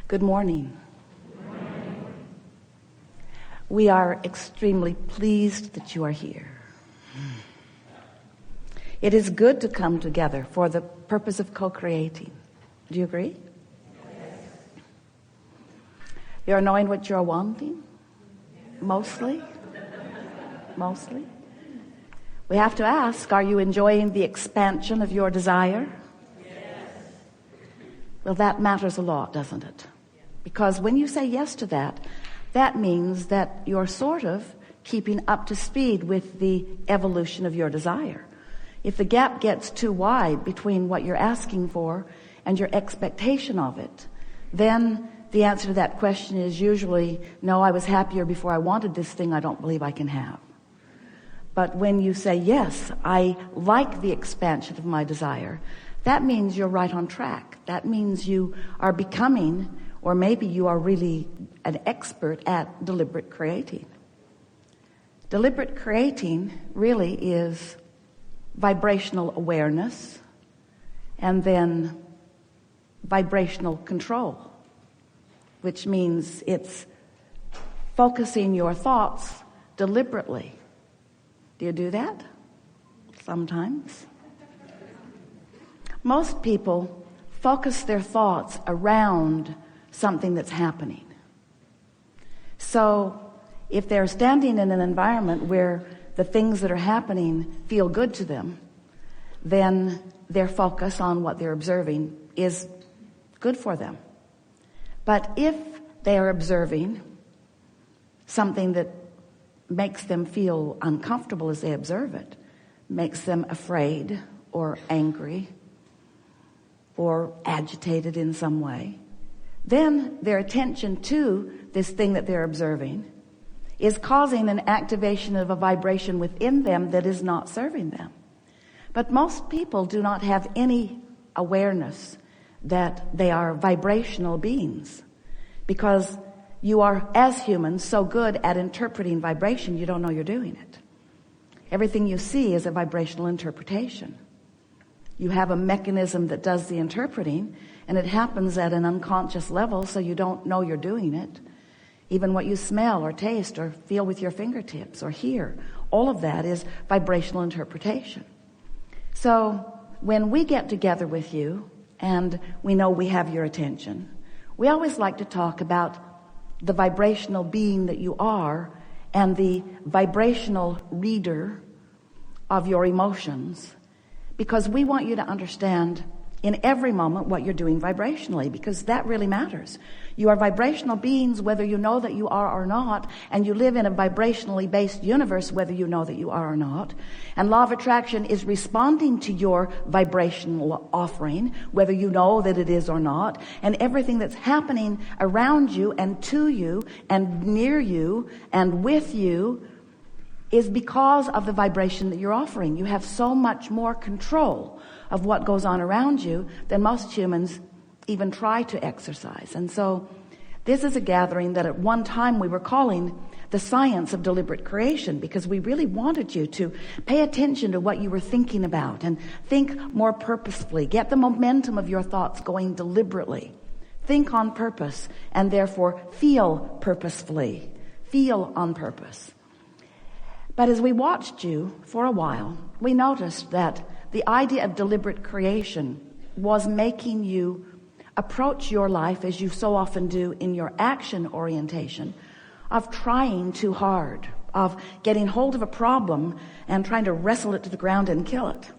Good morning. We are extremely pleased that you are here. It is good to come together for the purpose of co-creating. Do you agree? Yes. You're knowing what you're wanting? Mostly? Mostly? We have to ask, are you enjoying the expansion of your desire? Yes. Well, that matters a lot, doesn't it? Because when you say yes to that, that means that you're sort of keeping up to speed with the evolution of your desire. If the gap gets too wide between what you're asking for and your expectation of it, then the answer to that question is usually, no, I was happier before I wanted this thing I don't believe I can have. But when you say, yes, I like the expansion of my desire, that means you're right on track. That means you are becoming, or maybe you are really an expert at deliberate creating. Deliberate creating really is vibrational awareness and then vibrational control, which means it's focusing your thoughts deliberately. Do you do that? Sometimes. Most people focus their thoughts around something that's happening. So if they're standing in an environment where the things that are happening feel good to them, then their focus on what they're observing is good for them. But if they are observing something that makes them feel uncomfortable as they observe it, makes them afraid or angry or agitated in some way, then their attention to this thing that they're observing is causing an activation of a vibration within them that is not serving them. But most people do not have any awareness that they are vibrational beings, because you are, as humans, so good at interpreting vibration, you don't know you're doing it. Everything you see is a vibrational interpretation. You have a mechanism that does the interpreting, and it happens at an unconscious level, so you don't know you're doing it. Even what you smell or taste or feel with your fingertips or hear, all of that is vibrational interpretation. So when we get together with you and we know we have your attention, we always like to talk about the vibrational being that you are and the vibrational reader of your emotions, because we want you to understand in every moment what you're doing vibrationally, because that really matters. You are vibrational beings whether you know that you are or not, and you live in a vibrationally based universe whether you know that you are or not. And law of attraction is responding to your vibrational offering whether you know that it is or not, and everything that's happening around you and to you and near you and with you is because of the vibration that you're offering. You have so much more control of what goes on around you than most humans even try to exercise. And so this is a gathering that at one time we were calling the science of deliberate creation, because we really wanted you to pay attention to what you were thinking about and think more purposefully. Get the momentum of your thoughts going deliberately. Think on purpose, and therefore feel purposefully. Feel on purpose. But as we watched you for a while, we noticed that the idea of deliberate creation was making you approach your life, as you so often do in your action orientation, of trying too hard, of getting hold of a problem and trying to wrestle it to the ground and kill it.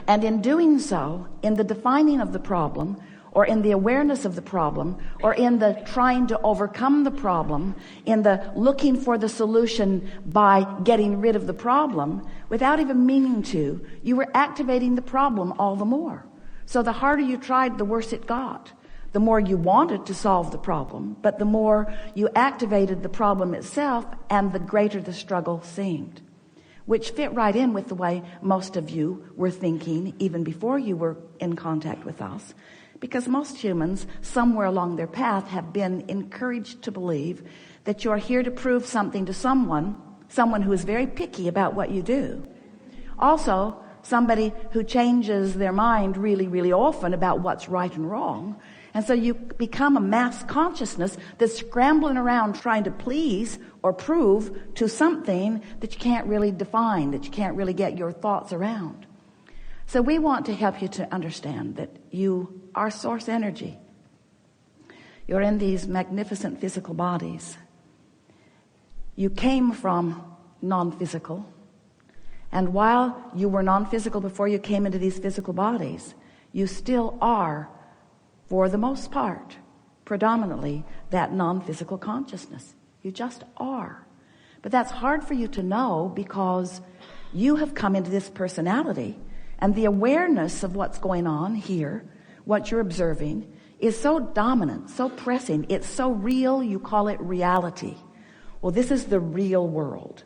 And in doing so, in the defining of the problem, or in the awareness of the problem, or in the trying to overcome the problem, in the looking for the solution by getting rid of the problem, without even meaning to, you were activating the problem all the more. So the harder you tried, the worse it got. The more you wanted to solve the problem, but the more you activated the problem itself, and the greater the struggle seemed. Which fit right in with the way most of you were thinking even before you were in contact with us. Because most humans, somewhere along their path, have been encouraged to believe that you're here to prove something to someone who is very picky about what you do. Also, somebody who changes their mind really, really often about what's right and wrong. And so you become a mass consciousness that's scrambling around trying to please or prove to something that you can't really define, that you can't really get your thoughts around. So we want to help you to understand that you are source energy. You're in these magnificent physical bodies. You came from non-physical. And while you were non-physical before you came into these physical bodies, you still are, for the most part, predominantly, that non-physical consciousness. You just are. But that's hard for you to know because you have come into this personality, and the awareness of what's going on here, what you're observing, is so dominant, so pressing. It's so real, you call it reality. Well, this is the real world.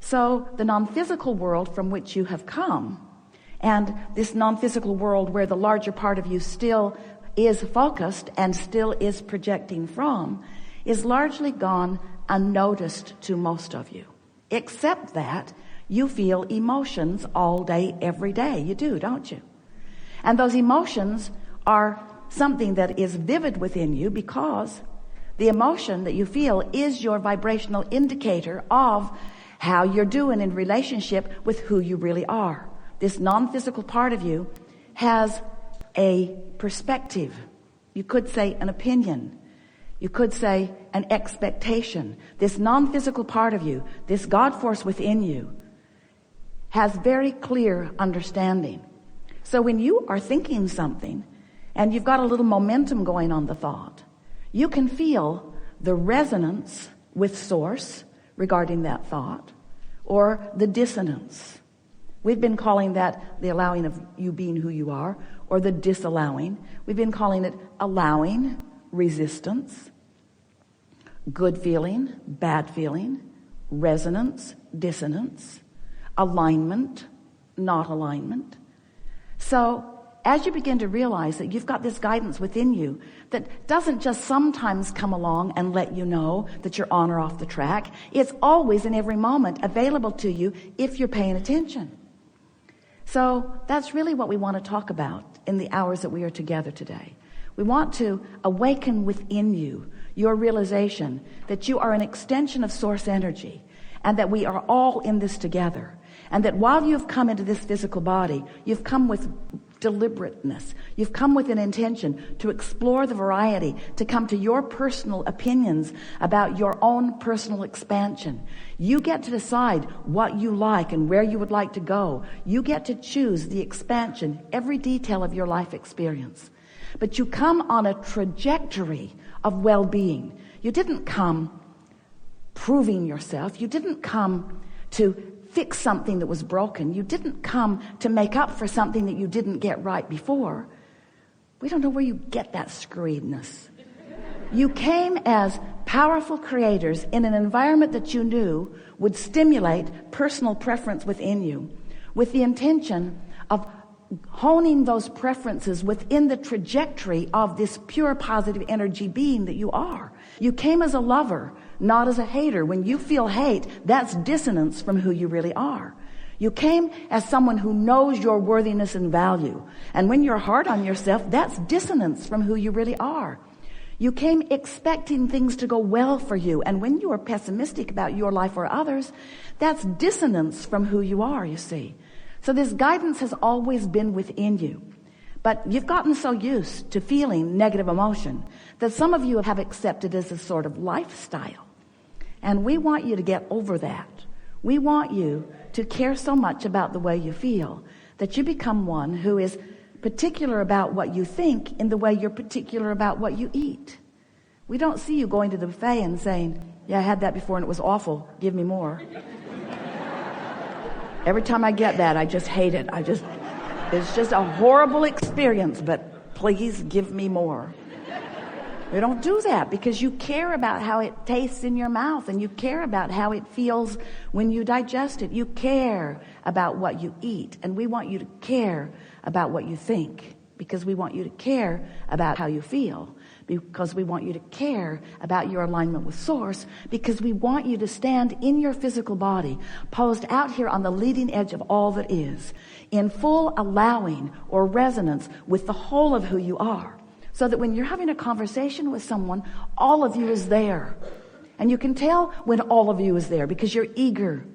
So the non-physical world from which you have come, and this non-physical world where the larger part of you still is focused and still is projecting from, is largely gone unnoticed to most of you. Except that you feel emotions all day, every day. You do, don't you? And those emotions are something that is vivid within you because the emotion that you feel is your vibrational indicator of how you're doing in relationship with who you really are. This non-physical part of you has a perspective. You could say an opinion. You could say an expectation. This non-physical part of you, this God force within you, has very clear understanding. So when you are thinking something and you've got a little momentum going on the thought, you can feel the resonance with source regarding that thought, or the dissonance. We've been calling that the allowing of you being who you are, or the disallowing. We've been calling it allowing, resistance, good feeling, bad feeling, resonance, dissonance, alignment, not alignment. So as you begin to realize that you've got this guidance within you that doesn't just sometimes come along and let you know that you're on or off the track, it's always in every moment available to you if you're paying attention. So that's really what we want to talk about in the hours that we are together today. We want to awaken within you your realization that you are an extension of source energy, and that we are all in this together, and that while you've come into this physical body, you've come with deliberateness. You've come with an intention to explore the variety, to come to your personal opinions about your own personal expansion. You get to decide what you like and where you would like to go. You get to choose the expansion, every detail of your life experience. But you come on a trajectory of well-being. You didn't come proving yourself. You didn't come to fix something that was broken. You didn't come to make up for something that you didn't get right before. We don't know where you get that screwiedness. You came as powerful creators in an environment that you knew would stimulate personal preference within you, with the intention of honing those preferences within the trajectory of this pure positive energy being that you are. You came as a lover, not as a hater. When you feel hate, that's dissonance from who you really are. You came as someone who knows your worthiness and value. And when you're hard on yourself, that's dissonance from who you really are. You came expecting things to go well for you. And when you are pessimistic about your life or others, that's dissonance from who you are, you see. So this guidance has always been within you. But you've gotten so used to feeling negative emotion that some of you have accepted as a sort of lifestyle. And we want you to get over that. We want you to care so much about the way you feel that you become one who is particular about what you think in the way you're particular about what you eat. We don't see you going to the buffet and saying, yeah, I had that before and it was awful. Give me more. Every time I get that, I just hate it. It's just a horrible experience, but please give me more. We don't do that because you care about how it tastes in your mouth, and you care about how it feels when you digest it. You care about what you eat, and we want you to care about what you think. because we want you to care about how you feel, because we want you to care about your alignment with source, because we want you to stand in your physical body, posed out here on the leading edge of all that is, in full allowing or resonance with the whole of who you are, so that when you're having a conversation with someone, all of you is there. And you can tell when all of you is there because you're eager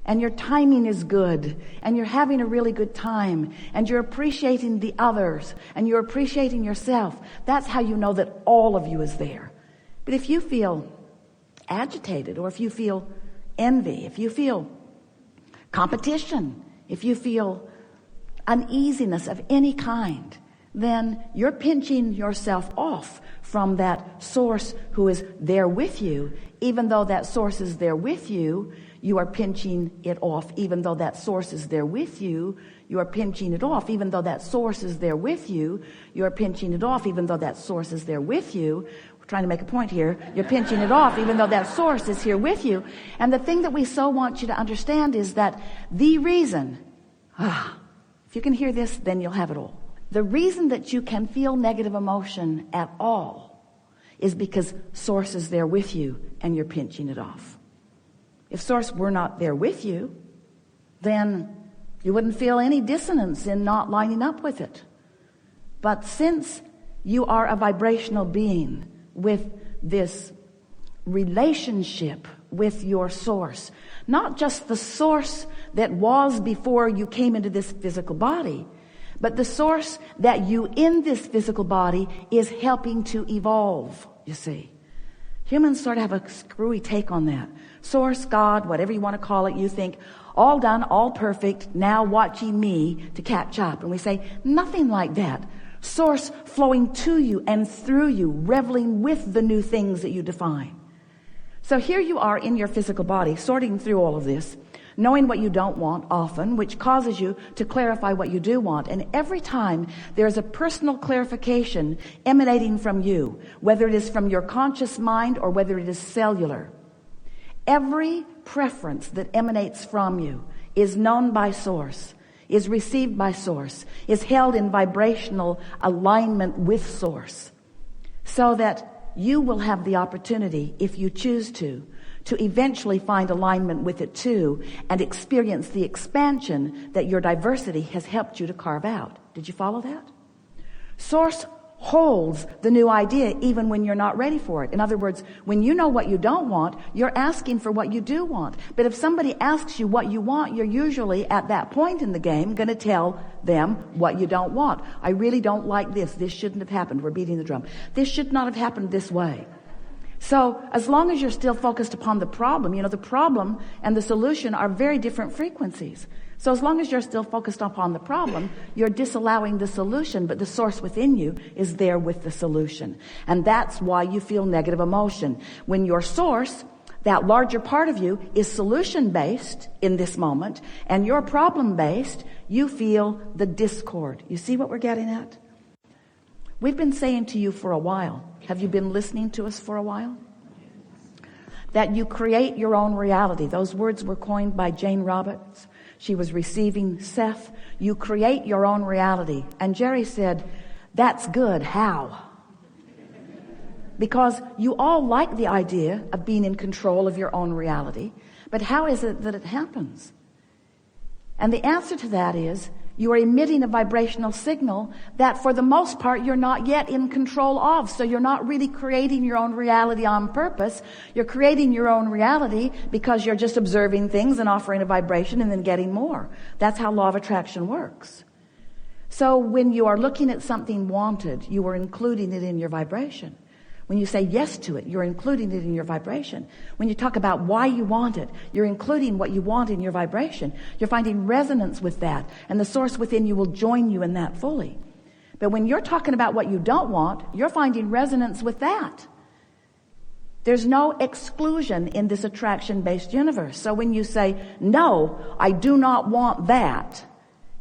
and your timing is good and you're having a really good time and you're appreciating the others and you're appreciating yourself. That's how you know that all of you is there. But if you feel agitated, or if you feel envy, if you feel competition, if you feel uneasiness of any kind, then you're pinching yourself off from that source who is there with you. Even though that source is there with you, you are pinching it off. Even though that source is there with you, you are pinching it off. Even though that source is there with you, you are pinching it off. Even though that source is there with you, we're trying to make a point here. You're pinching it off even though that source is here with you. And the thing that we so want you to understand is that the reason, if you can hear this, then you'll have it all. The reason that you can feel negative emotion at all is because source is there with you and you're pinching it off. If source were not there with you, then you wouldn't feel any dissonance in not lining up with it. But since you are a vibrational being with this relationship with your source, not just the source that was before you came into this physical body, but the source that you in this physical body is helping to evolve, you see. Humans sort of have a screwy take on that. Source, God, whatever you want to call it, you think, all done, all perfect, now watching me to catch up. And we say, nothing like that. Source flowing to you and through you, reveling with the new things that you define. So here you are in your physical body, sorting through all of this, knowing what you don't want often, which causes you to clarify what you do want. And every time there's a personal clarification emanating from you, whether it is from your conscious mind or whether it is cellular, every preference that emanates from you is known by source, is received by source, is held in vibrational alignment with source, so that you will have the opportunity, if you choose to eventually find alignment with it too and experience the expansion that your diversity has helped you to carve out. Did you follow that? Source holds the new idea even when you're not ready for it. In other words, when you know what you don't want, you're asking for what you do want. But if somebody asks you what you want, you're usually at that point in the game going to tell them what you don't want. I really don't like this. This shouldn't have happened. We're beating the drum. This should not have happened this way. So as long as you're still focused upon the problem, the problem and the solution are very different frequencies. So as long as you're still focused upon the problem, you're disallowing the solution, but the source within you is there with the solution. And that's why you feel negative emotion. When your source, that larger part of you, is solution-based in this moment, and you're problem-based, you feel the discord. You see what we're getting at? We've been saying to you for a while, have you been listening to us for a while? That you create your own reality. Those words were coined by Jane Roberts. She was receiving Seth. You create your own reality. And Jerry said, that's good. How? Because you all like the idea of being in control of your own reality. But how is it that it happens? And the answer to that is, you are emitting a vibrational signal that for the most part you're not yet in control of. So you're not really creating your own reality on purpose. You're creating your own reality because you're just observing things and offering a vibration and then getting more. That's how law of attraction works. So when you are looking at something wanted, you are including it in your vibration. When you say yes to it, you're including it in your vibration. When you talk about why you want it, you're including what you want in your vibration. You're finding resonance with that, and the source within you will join you in that fully. But when you're talking about what you don't want, you're finding resonance with that. There's no exclusion in this attraction-based universe. So when you say, no, I do not want that,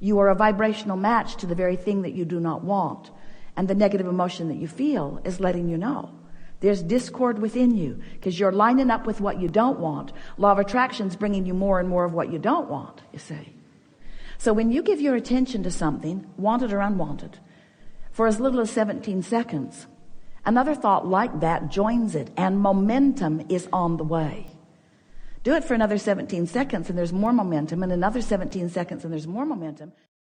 you are a vibrational match to the very thing that you do not want. And the negative emotion that you feel is letting you know. There's discord within you because you're lining up with what you don't want. Law of attraction is bringing you more and more of what you don't want, you see. So when you give your attention to something, wanted or unwanted, for as little as 17 seconds. Another thought like that joins it, and momentum is on the way. Do it for another 17 seconds and there's more momentum, and another 17 seconds and there's more momentum.